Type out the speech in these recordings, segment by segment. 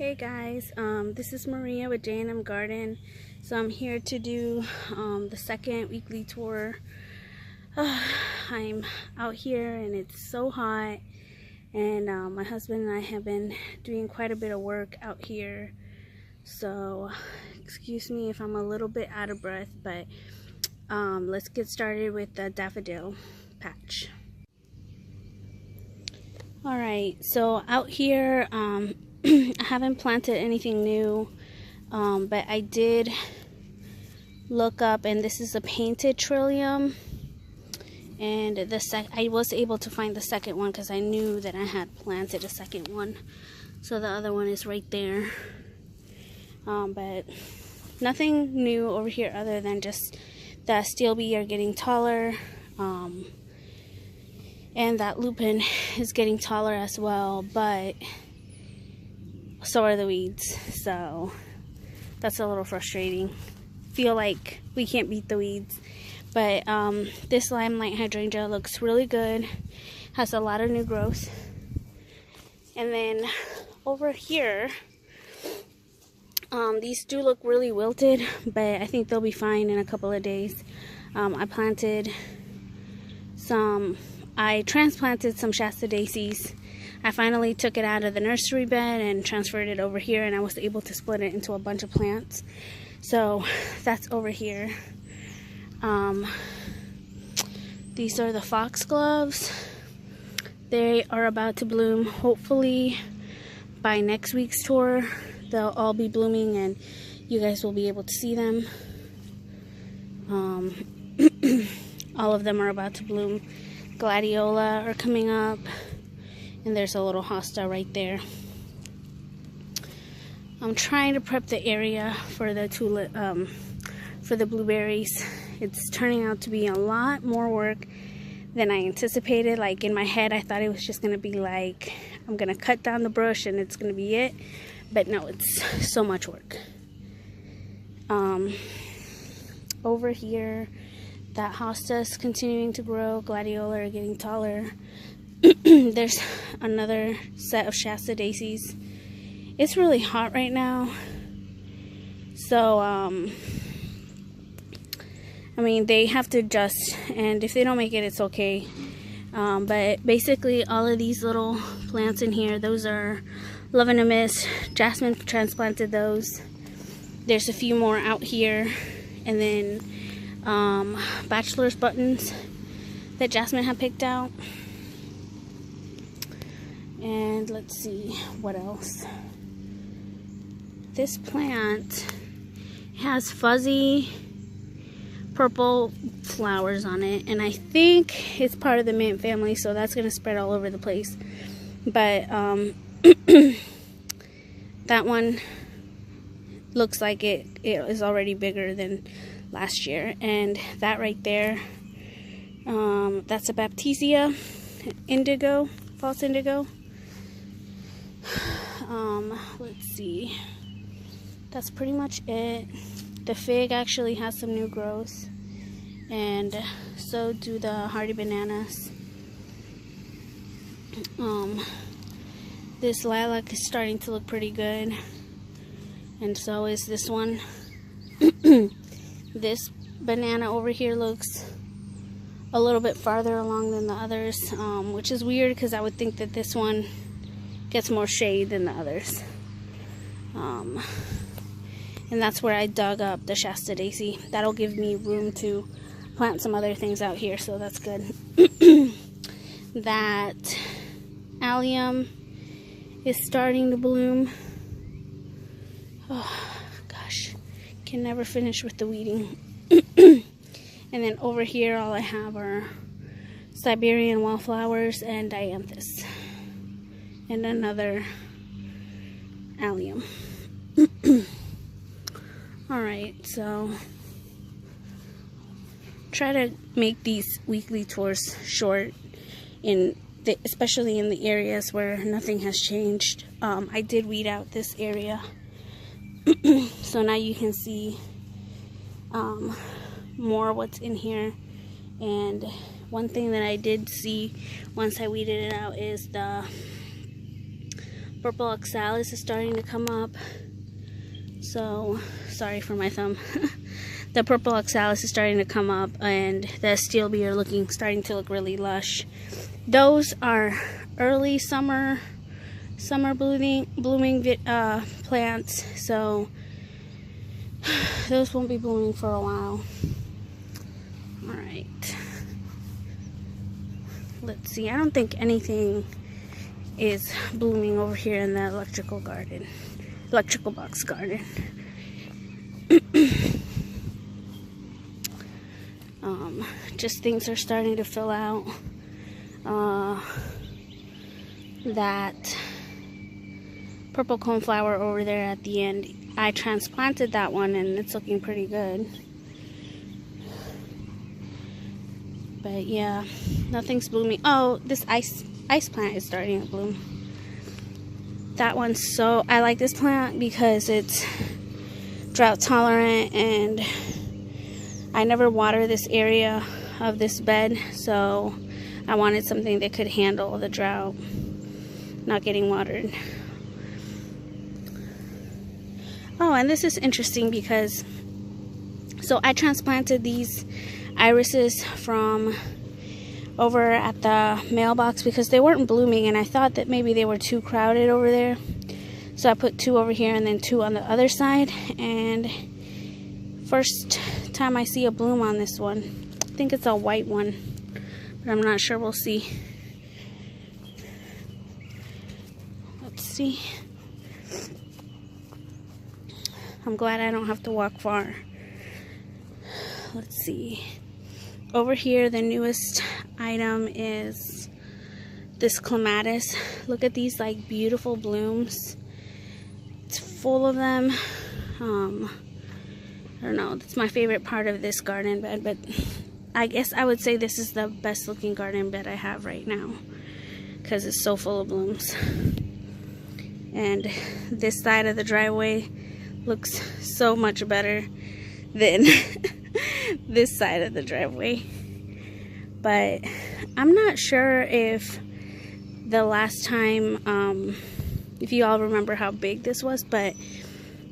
Hey guys, this is Maria with J&M Garden. So I'm here to do the second weekly tour. I'm out here and it's so hot, and my husband and I have been doing quite a bit of work out here. So excuse me if I'm a little bit out of breath, but let's get started with the daffodil patch. Alright, so out here I haven't planted anything new, but I did look up, and this is a painted trillium, and I was able to find the second one because I knew that I had planted a second one. So the other one is right there, but nothing new over here other than just the steel bee are getting taller, and that lupin is getting taller as well, but so are the weeds. So that's a little frustrating. Feel like we can't beat the weeds. But this limelight hydrangea looks really good, has a lot of new growth. And then over here, these do look really wilted, but I think they'll be fine in a couple of days. I transplanted some Shasta daisies. I finally took it out of the nursery bed and transferred it over here, and I was able to split it into a bunch of plants. So that's over here. These are the foxgloves. They are about to bloom. Hopefully by next week's tour they'll all be blooming and you guys will be able to see them. All of them are about to bloom. Gladiola are coming up, and there's a little hosta right there. I'm trying to prep the area for the for the blueberries. It's turning out to be a lot more work than I anticipated. Like in my head, I thought it was just gonna be like, I'm gonna cut down the brush and it's gonna be it. But no, it's so much work. Over here, that hosta is continuing to grow. Gladiola are getting taller. There's another set of Shasta daisies. It's really hot right now, so I mean, they have to adjust, and if they don't make it, it's okay. But basically all of these little plants in here, those are Love in a Mist. Jasmine transplanted those. There's a few more out here, and then bachelor's buttons that Jasmine had picked out. And let's see what else. This plant has fuzzy purple flowers on it, and I think it's part of the mint family, so that's going to spread all over the place. But that one looks like it is already bigger than last year. And that right there, that's a Baptisia indigo, false indigo. Let's see, that's pretty much it. The fig actually has some new growth, and so do the hardy bananas. This lilac is starting to look pretty good, and so is this one. This banana over here looks a little bit farther along than the others, which is weird because I would think that this one gets more shade than the others. And that's where I dug up the Shasta daisy. That'll give me room to plant some other things out here, so that's good. That allium is starting to bloom. Oh gosh, can never finish with the weeding. And then over here, all I have are Siberian wallflowers and dianthus, and another allium. Alright, so try to make these weekly tours short, especially in the areas where nothing has changed. I did weed out this area, so now you can see more what's in here. And one thing that I did see once I weeded it out is the Purple oxalis is starting to come up. So, sorry for my thumb. The purple oxalis is starting to come up, and the steel bee are starting to look really lush. Those are early summer blooming plants, so those won't be blooming for a while. All right. Let's see. I don't think anything is blooming over here in the electrical box garden. Just things are starting to fill out. That purple coneflower over there at the end, I transplanted that one and it's looking pretty good. But yeah, nothing's blooming. Oh, this ice plant is starting to bloom. That one's I like this plant because it's drought tolerant, and I never water this area of this bed, so I wanted something that could handle the drought, not getting watered. Oh, and this is interesting because, so I transplanted these irises from over at the mailbox because they weren't blooming, and I thought that maybe they were too crowded over there. So I put 2 over here and then 2 on the other side, and first time I see a bloom on this one. I think it's a white one, but I'm not sure. We'll see. Let's see. I'm glad I don't have to walk far. Let's see. Over here, the newest item is this clematis. Look at these like beautiful blooms. It's full of them. I don't know, that's my favorite part of this garden bed, but I guess I would say this is the best looking garden bed I have right now because it's so full of blooms. And this side of the driveway looks so much better than this side of the driveway. But I'm not sure if the last time, if you all remember how big this was, but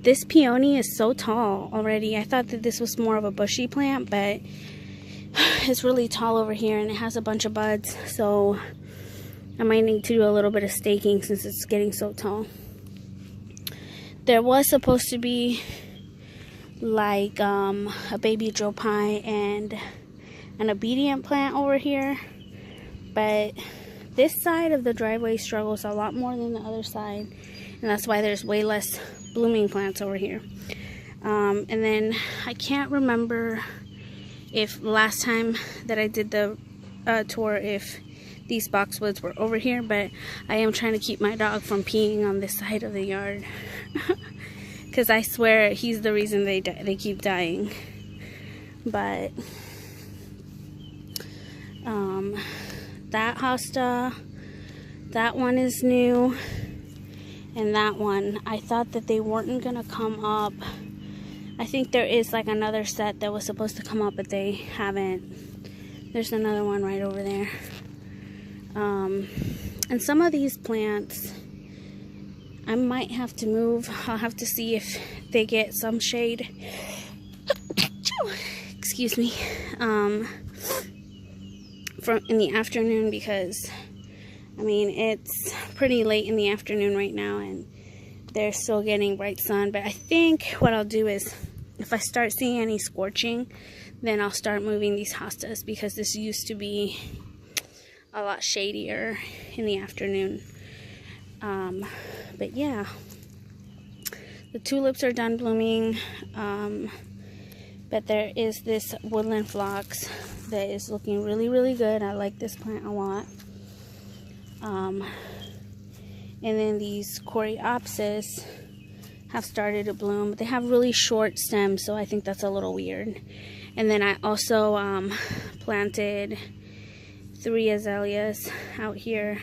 this peony is so tall already. I thought that this was more of a bushy plant, but it's really tall over here and it has a bunch of buds, so I might need to do a little bit of staking since it's getting so tall. There was supposed to be like a baby Joe Pye and an obedient plant over here, but this side of the driveway struggles a lot more than the other side, and that's why there's way less blooming plants over here. And then I can't remember if last time that I did the tour if these boxwoods were over here, but I am trying to keep my dog from peeing on this side of the yard because I swear he's the reason they keep dying. But that hosta, that one is new, and that one, I thought that they weren't gonna come up. I think there is like another set that was supposed to come up, but they haven't. There's another one right over there. And some of these plants I might have to move. I'll have to see if they get some shade. Excuse me. From in the afternoon, because I mean it's pretty late in the afternoon right now and they're still getting bright sun. But I think what I'll do is, if I start seeing any scorching, then I'll start moving these hostas, because this used to be a lot shadier in the afternoon. But yeah, the tulips are done blooming, but there is this woodland phlox that is looking really, really good. I like this plant a lot. And then these coreopsis have started to bloom, but they have really short stems, so I think that's a little weird. And then I also planted 3 azaleas out here,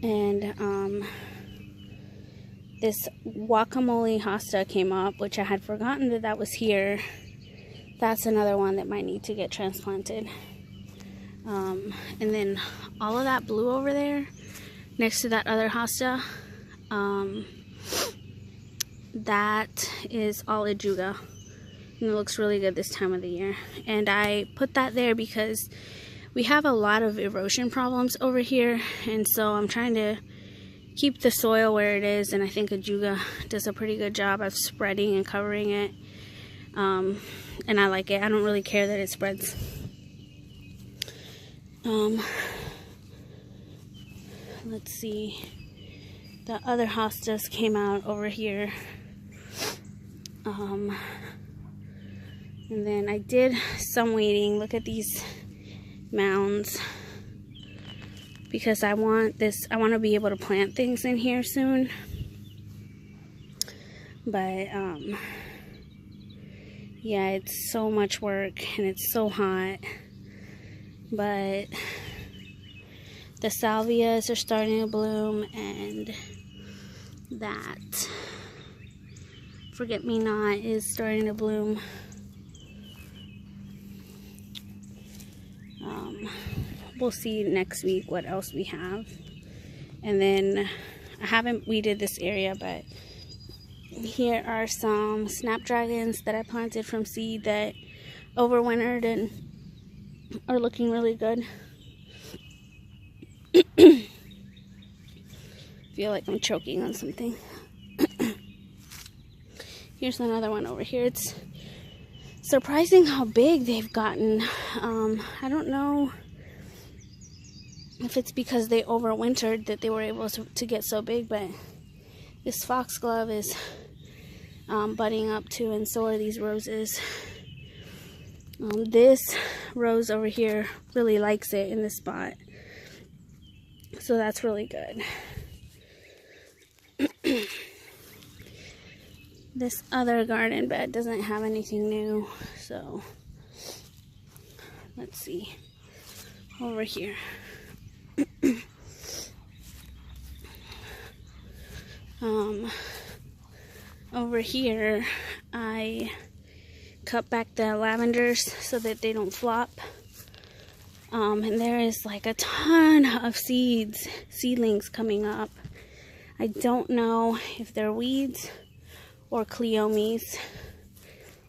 and this guacamole hosta came up, which I had forgotten that was here. That's another one that might need to get transplanted. And then all of that blue over there, next to that other hosta. That is all ajuga, and it looks really good this time of the year. And I put that there because we have a lot of erosion problems over here, and so I'm trying to keep the soil where it is, and I think ajuga does a pretty good job of spreading and covering it. And I like it. I don't really care that it spreads. Let's see. The other hostas came out over here. And then I did some weeding. Look at these mounds, because I want to be able to plant things in here soon. But yeah, it's so much work and it's so hot. But the salvias are starting to bloom, and that forget-me-not is starting to bloom. We'll see next week what else we have. And then I haven't weeded this area, but here are some snapdragons that I planted from seed that overwintered and are looking really good. Feel like I'm choking on something. Here's another one over here. It's surprising how big they've gotten. I don't know if it's because they overwintered that they were able to get so big, but this foxglove is budding up too, and so are these roses. This rose over here really likes it in this spot, so that's really good. This other garden bed doesn't have anything new, so let's see. Over here. Over here, I cut back the lavenders so that they don't flop. And there is like a ton of seedlings coming up. I don't know if they're weeds or cleomes,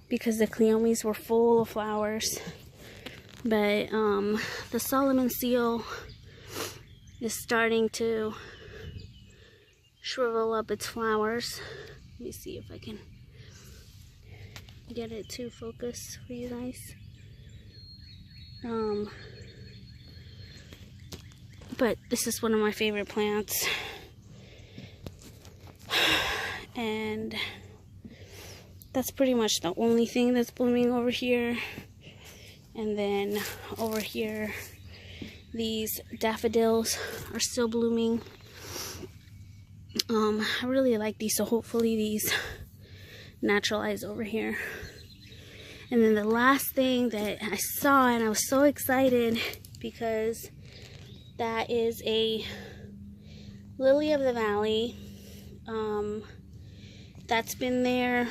because the cleomes were full of flowers. But the Solomon seal is starting to shrivel up its flowers. Let me see if I can get it to focus for you guys. But this is one of my favorite plants. And that's pretty much the only thing that's blooming over here. And then over here, these daffodils are still blooming. I really like these, so hopefully these naturalize over here. And then the last thing that I saw, and I was so excited because that is a lily of the valley. That's been there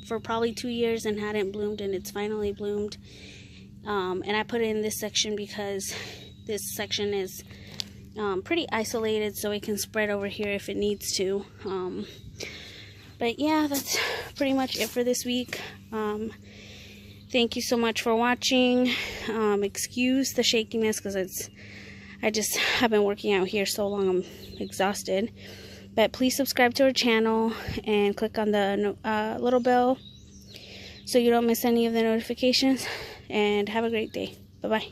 for probably 2 years and hadn't bloomed, and it's finally bloomed. And I put it in this section because this section is pretty isolated, so it can spread over here if it needs to. But yeah, that's pretty much it for this week. Thank you so much for watching. Excuse the shakiness because I just have been working out here so long, I'm exhausted. But please subscribe to our channel and click on the little bell so you don't miss any of the notifications. And have a great day. Bye-bye.